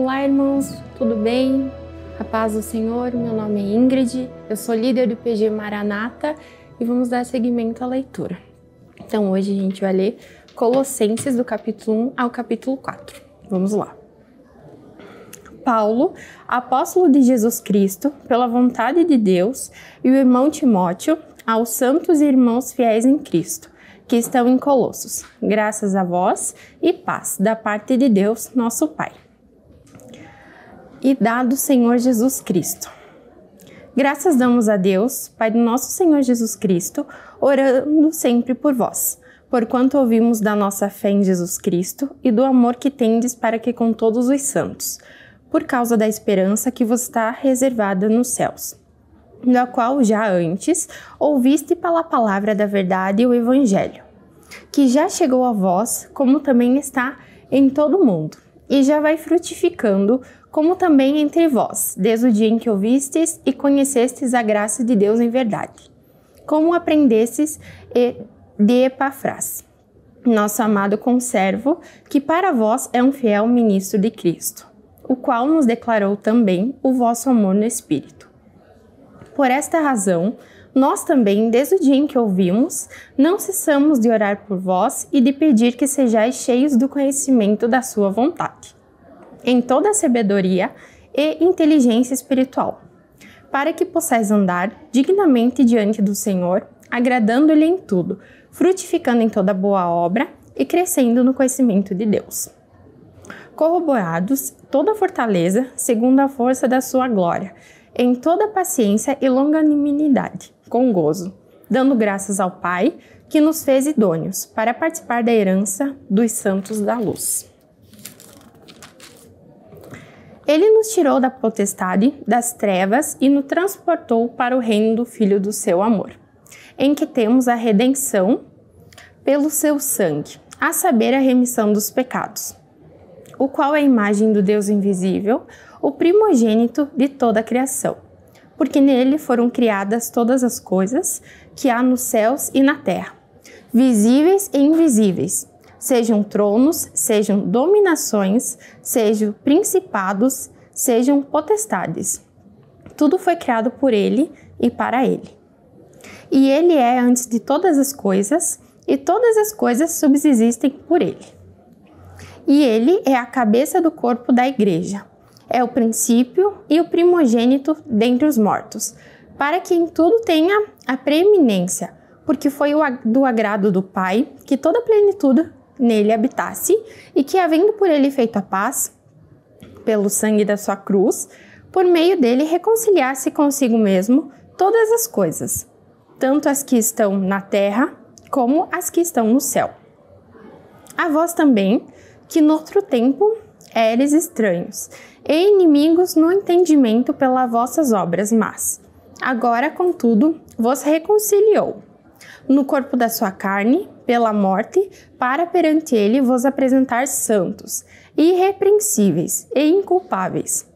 Olá, irmãos, tudo bem? A paz do Senhor, meu nome é Ingrid, eu sou líder do PG Maranata e vamos dar seguimento à leitura. Então, hoje a gente vai ler Colossenses do capítulo 1 ao capítulo 4. Vamos lá. Paulo, apóstolo de Jesus Cristo, pela vontade de Deus, e o irmão Timóteo, aos santos e irmãos fiéis em Cristo, que estão em Colossos, graças a vós e paz da parte de Deus, nosso Pai, e do Senhor Jesus Cristo. Graças damos a Deus, Pai do nosso Senhor Jesus Cristo, orando sempre por vós, porquanto ouvimos da nossa fé em Jesus Cristo e do amor que tendes para que com todos os santos, por causa da esperança que vos está reservada nos céus, da qual já antes ouviste pela palavra da verdade o Evangelho, que já chegou a vós, como também está em todo o mundo, e já vai frutificando, como também entre vós, desde o dia em que ouvistes e conhecestes a graça de Deus em verdade, como aprendestes de Epafras, nosso amado conservo, que para vós é um fiel ministro de Cristo, o qual nos declarou também o vosso amor no Espírito. Por esta razão, nós também, desde o dia em que ouvimos, não cessamos de orar por vós e de pedir que sejais cheios do conhecimento da sua vontade, em toda a sabedoria e inteligência espiritual, para que possais andar dignamente diante do Senhor, agradando-lhe em tudo, frutificando em toda boa obra e crescendo no conhecimento de Deus. Corroborados toda a fortaleza, segundo a força da sua glória, em toda paciência e longanimidade, com gozo, dando graças ao Pai, que nos fez idôneos para participar da herança dos santos da luz. Ele nos tirou da potestade das trevas e nos transportou para o reino do Filho do seu amor, em que temos a redenção pelo seu sangue, a saber, a remissão dos pecados, o qual é a imagem do Deus invisível, o primogênito de toda a criação, porque nele foram criadas todas as coisas que há nos céus e na terra, visíveis e invisíveis, sejam tronos, sejam dominações, sejam principados, sejam potestades. Tudo foi criado por ele e para ele. E ele é antes de todas as coisas, e todas as coisas subsistem por ele. E ele é a cabeça do corpo da igreja, é o princípio e o primogênito dentre os mortos, para que em tudo tenha a preeminência, porque foi do agrado do Pai que toda a plenitude nele habitasse, e que, havendo por ele feito a paz, pelo sangue da sua cruz, por meio dele reconciliasse consigo mesmo todas as coisas, tanto as que estão na terra, como as que estão no céu. A vós também, que noutro tempo éreis estranhos, e inimigos no entendimento pelas vossas obras más, agora, contudo, vos reconciliou, no corpo da sua carne, pela morte, para perante ele vos apresentar santos, irrepreensíveis e inculpáveis,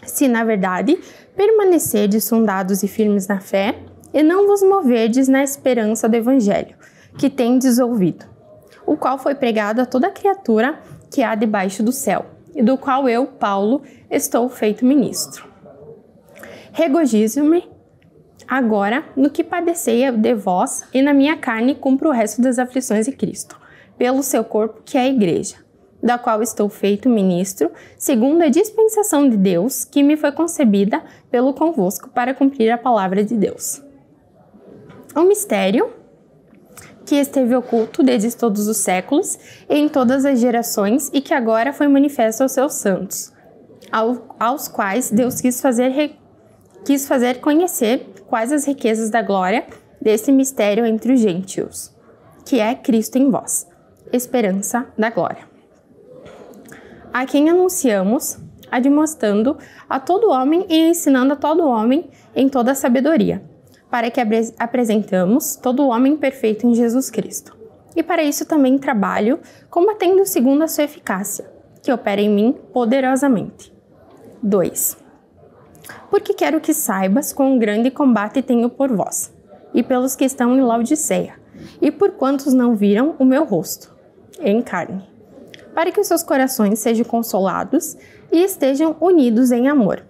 se na verdade permanecerdes sondados e firmes na fé, e não vos moverdes na esperança do Evangelho, que tendes ouvido, o qual foi pregado a toda criatura que há debaixo do céu, e do qual eu, Paulo, estou feito ministro. Regozijo-me agora no que padecei de vós, e na minha carne cumpro o resto das aflições de Cristo, pelo seu corpo, que é a igreja, da qual estou feito ministro, segundo a dispensação de Deus, que me foi concebida pelo convosco para cumprir a palavra de Deus. Um mistério que esteve oculto desde todos os séculos e em todas as gerações, e que agora foi manifesto aos seus santos, aos quais Deus quis fazer conhecer quais as riquezas da glória desse mistério entre os gentios, que é Cristo em vós, esperança da glória. A quem anunciamos, admoestando a todo homem e ensinando a todo homem em toda a sabedoria, para que apresentamos todo homem perfeito em Jesus Cristo. E para isso também trabalho, combatendo segundo a sua eficácia, que opera em mim poderosamente. 2. Porque quero que saibas quão grande combate tenho por vós, e pelos que estão em Laodiceia, e por quantos não viram o meu rosto, em carne, para que os seus corações sejam consolados e estejam unidos em amor,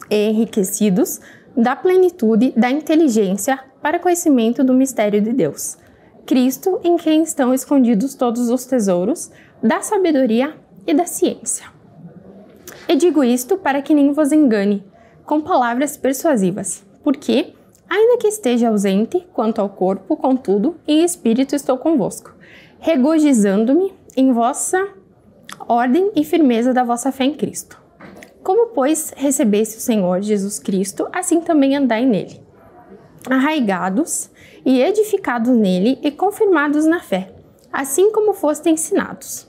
e enriquecidos da plenitude da inteligência para conhecimento do mistério de Deus, Cristo, em quem estão escondidos todos os tesouros da sabedoria e da ciência. E digo isto para que nem vos engane com palavras persuasivas, porque, ainda que esteja ausente quanto ao corpo, contudo, em espírito estou convosco, regozijando-me em vossa ordem e firmeza da vossa fé em Cristo. Como, pois, recebeste o Senhor Jesus Cristo, assim também andai nele, arraigados e edificados nele e confirmados na fé, assim como foste ensinados,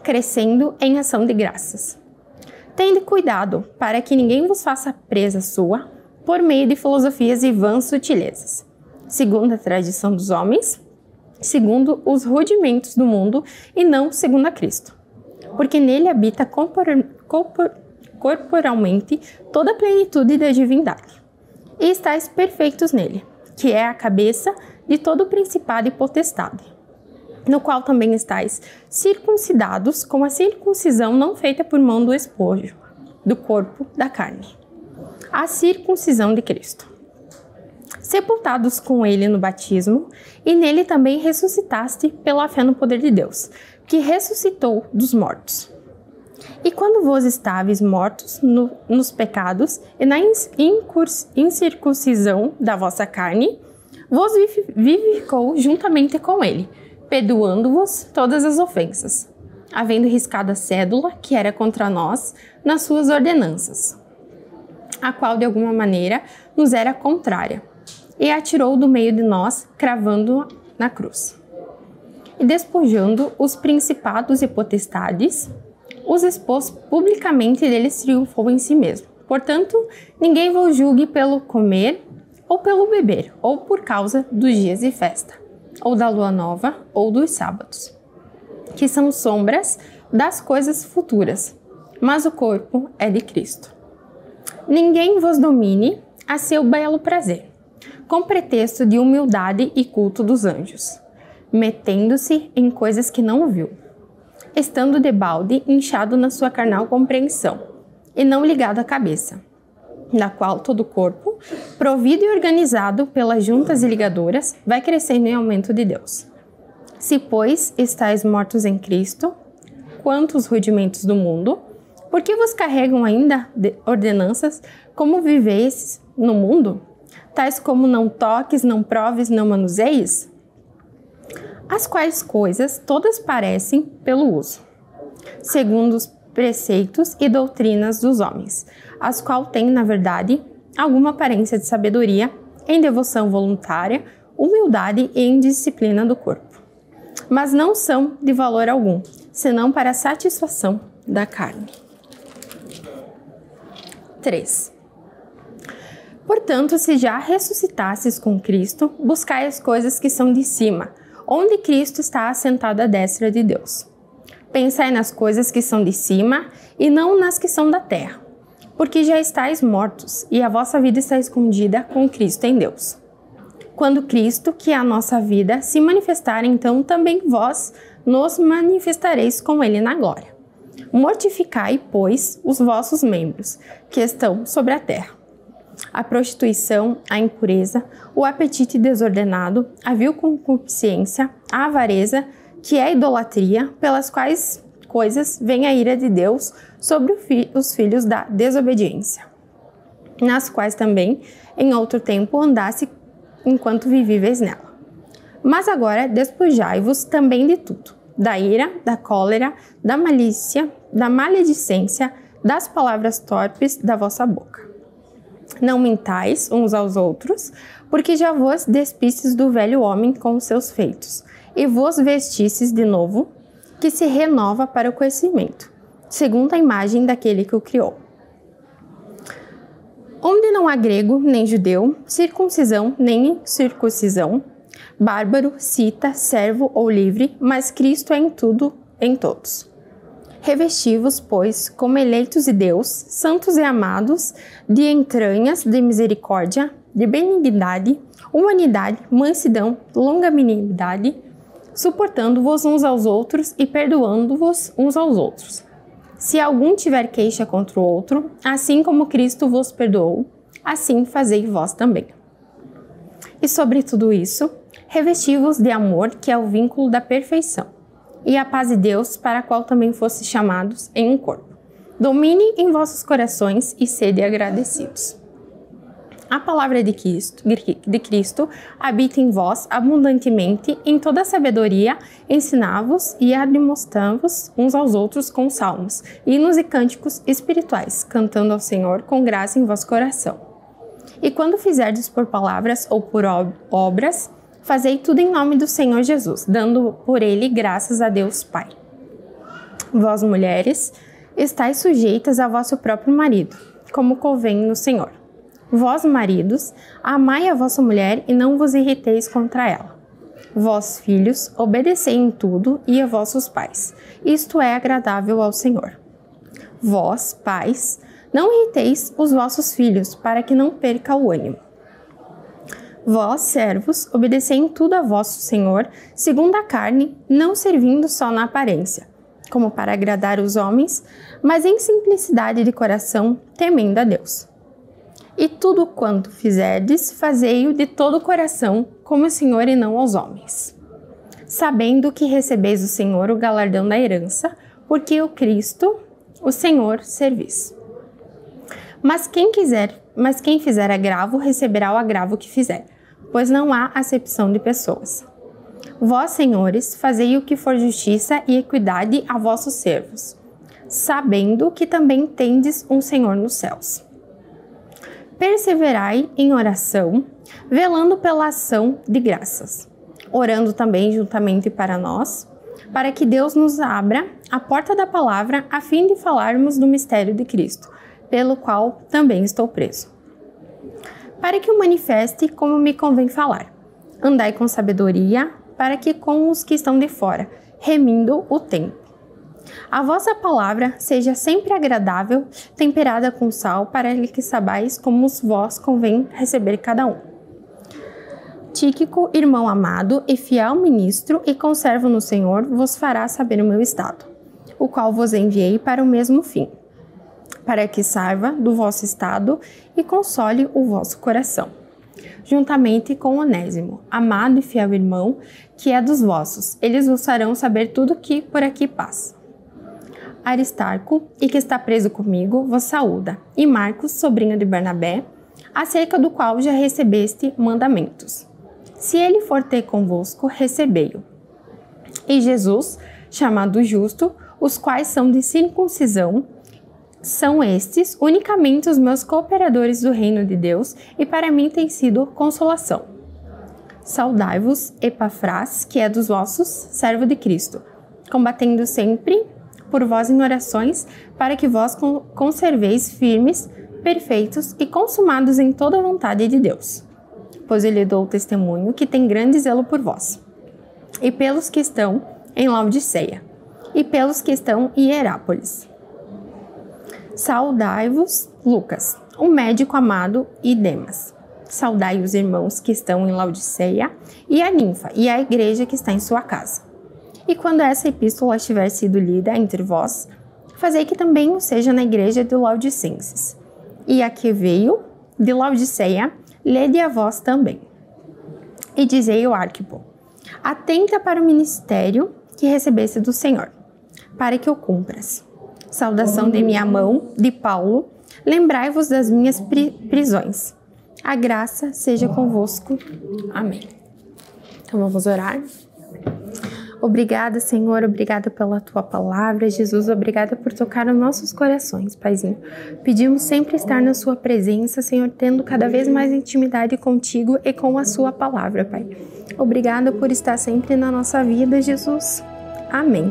crescendo em ação de graças. Tende cuidado para que ninguém vos faça presa sua por meio de filosofias e vãs sutilezas, segundo a tradição dos homens, segundo os rudimentos do mundo e não segundo a Cristo, porque nele habita corporalmente toda a plenitude da divindade, e estáis perfeitos nele, que é a cabeça de todo principado e potestade, no qual também estáis circuncidados com a circuncisão não feita por mão do esposo, do corpo da carne, a circuncisão de Cristo. Sepultados com ele no batismo, e nele também ressuscitaste pela fé no poder de Deus, que ressuscitou dos mortos. E quando vos estáveis mortos nos pecados e na incircuncisão da vossa carne, vos vivificou juntamente com ele, perdoando-vos todas as ofensas, havendo riscado a cédula que era contra nós nas suas ordenanças, a qual de alguma maneira nos era contrária, e a tirou do meio de nós, cravando-a na cruz. E despojando os principados e potestades, os expôs publicamente e deles triunfou em si mesmo. Portanto, ninguém vos julgue pelo comer ou pelo beber, ou por causa dos dias de festa, ou da lua nova, ou dos sábados, que são sombras das coisas futuras, mas o corpo é de Cristo. Ninguém vos domine a seu belo prazer, com pretexto de humildade e culto dos anjos, metendo-se em coisas que não viu, estando debalde inchado na sua carnal compreensão, e não ligado à cabeça, na qual todo o corpo, provido e organizado pelas juntas e ligaduras, vai crescendo em aumento de Deus. Se, pois, estáis mortos em Cristo, quanto os rudimentos do mundo, por que vos carregam ainda ordenanças como viveis no mundo, tais como não toques, não proves, não manuseis? As quais coisas todas parecem pelo uso, segundo os preceitos e doutrinas dos homens, as quais têm, na verdade, alguma aparência de sabedoria, em devoção voluntária, humildade e em disciplina do corpo, mas não são de valor algum, senão para a satisfação da carne. 3. Portanto, se já ressuscitastes com Cristo, buscai as coisas que são de cima, onde Cristo está assentado à destra de Deus. Pensai nas coisas que são de cima e não nas que são da terra, porque já estáis mortos e a vossa vida está escondida com Cristo em Deus. Quando Cristo, que é a nossa vida, se manifestar, então também vós nos manifestareis com ele na glória. Mortificai, pois, os vossos membros, que estão sobre a terra: a prostituição, a impureza, o apetite desordenado, a vil concupiscência, a avareza, que é a idolatria, pelas quais coisas vem a ira de Deus sobre os filhos da desobediência, nas quais também, em outro tempo, andasse enquanto vivíveis nela. Mas agora despojai-vos também de tudo: da ira, da cólera, da malícia, da maledicência, das palavras torpes da vossa boca. Não mintais uns aos outros, porque já vos despistes do velho homem com os seus feitos, e vos vestistes de novo, que se renova para o conhecimento, segundo a imagem daquele que o criou. Onde não há grego nem judeu, circuncisão nem incircuncisão, bárbaro, cita, servo ou livre, mas Cristo é em tudo, em todos. Revesti-vos, pois, como eleitos de Deus, santos e amados, de entranhas, de misericórdia, de benignidade, humanidade, mansidão, longanimidade, suportando-vos uns aos outros e perdoando-vos uns aos outros. Se algum tiver queixa contra o outro, assim como Cristo vos perdoou, assim fazei vós também. E sobre tudo isso, revesti-vos de amor, que é o vínculo da perfeição, e a paz de Deus, para a qual também fostes chamados em um corpo. Domine em vossos corações e sede agradecidos. A palavra de Cristo habita em vós abundantemente, em toda sabedoria, ensinai-vos e admoestai-vos uns aos outros com salmos, hinos e cânticos espirituais, cantando ao Senhor com graça em vosso coração. E quando fizerdes por palavras ou por obras, fazei tudo em nome do Senhor Jesus, dando por ele graças a Deus Pai. Vós, mulheres, estáis sujeitas a vosso próprio marido, como convém no Senhor. Vós, maridos, amai a vossa mulher e não vos irriteis contra ela. Vós, filhos, obedecei em tudo e a vossos pais. Isto é agradável ao Senhor. Vós, pais, não irriteis os vossos filhos, para que não perca o ânimo. Vós, servos, obedecei em tudo a vosso Senhor, segundo a carne, não servindo só na aparência, como para agradar os homens, mas em simplicidade de coração, temendo a Deus. E tudo quanto fizerdes, fazei-o de todo o coração, como o Senhor e não aos homens, sabendo que recebeis do Senhor o galardão da herança, porque o Cristo, o Senhor, servis. Mas quem fizer agravo, receberá o agravo que fizer, pois não há acepção de pessoas. Vós, senhores, fazei o que for justiça e equidade a vossos servos, sabendo que também tendes um Senhor nos céus. Perseverai em oração, velando pela ação de graças, orando também juntamente para nós, para que Deus nos abra a porta da palavra a fim de falarmos do mistério de Cristo, pelo qual também estou preso. Para que o manifeste como me convém falar. Andai com sabedoria, para que com os que estão de fora, remindo o tempo. A vossa palavra seja sempre agradável, temperada com sal, para que sabais como vós convém receber cada um. Tíquico, irmão amado e fiel ministro e conservo no Senhor, vos fará saber o meu estado, o qual vos enviei para o mesmo fim, para que saiba do vosso estado e console o vosso coração, juntamente com Onésimo, amado e fiel irmão, que é dos vossos. Eles vos farão saber tudo que por aqui passa. Aristarco, e que está preso comigo, vos saúda, e Marcos, sobrinho de Barnabé, acerca do qual já recebeste mandamentos. Se ele for ter convosco, recebei-o. E Jesus, chamado Justo, os quais são de circuncisão, são estes unicamente os meus cooperadores do reino de Deus, e para mim tem sido consolação. Saudai-vos, Epafrás, que é dos vossos, servo de Cristo, combatendo sempre por vós em orações, para que vós conserveis firmes, perfeitos e consumados em toda a vontade de Deus. Pois ele dou testemunho que tem grande zelo por vós, e pelos que estão em Laodiceia, e pelos que estão em Hierápolis. Saudai-vos, Lucas, um médico amado, e Demas. Saudai os irmãos que estão em Laodiceia, e a Ninfa, e a igreja que está em sua casa. E quando essa epístola tiver sido lida entre vós, fazei que também o seja na igreja de Laodicenses. E a que veio de Laodiceia, lede a vós também. E dizei ao Arquipo: atenta para o ministério que recebeste do Senhor, para que o cumpras. Saudação de minha mão, de Paulo, lembrai-vos das minhas prisões. A graça seja convosco. Amém. Então vamos orar. Obrigada, Senhor, obrigada pela Tua palavra. Jesus, obrigada por tocar nos nossos corações, Paizinho. Pedimos sempre estar na Sua presença, Senhor, tendo cada vez mais intimidade contigo e com a Sua palavra, Pai. Obrigada por estar sempre na nossa vida, Jesus. Amém.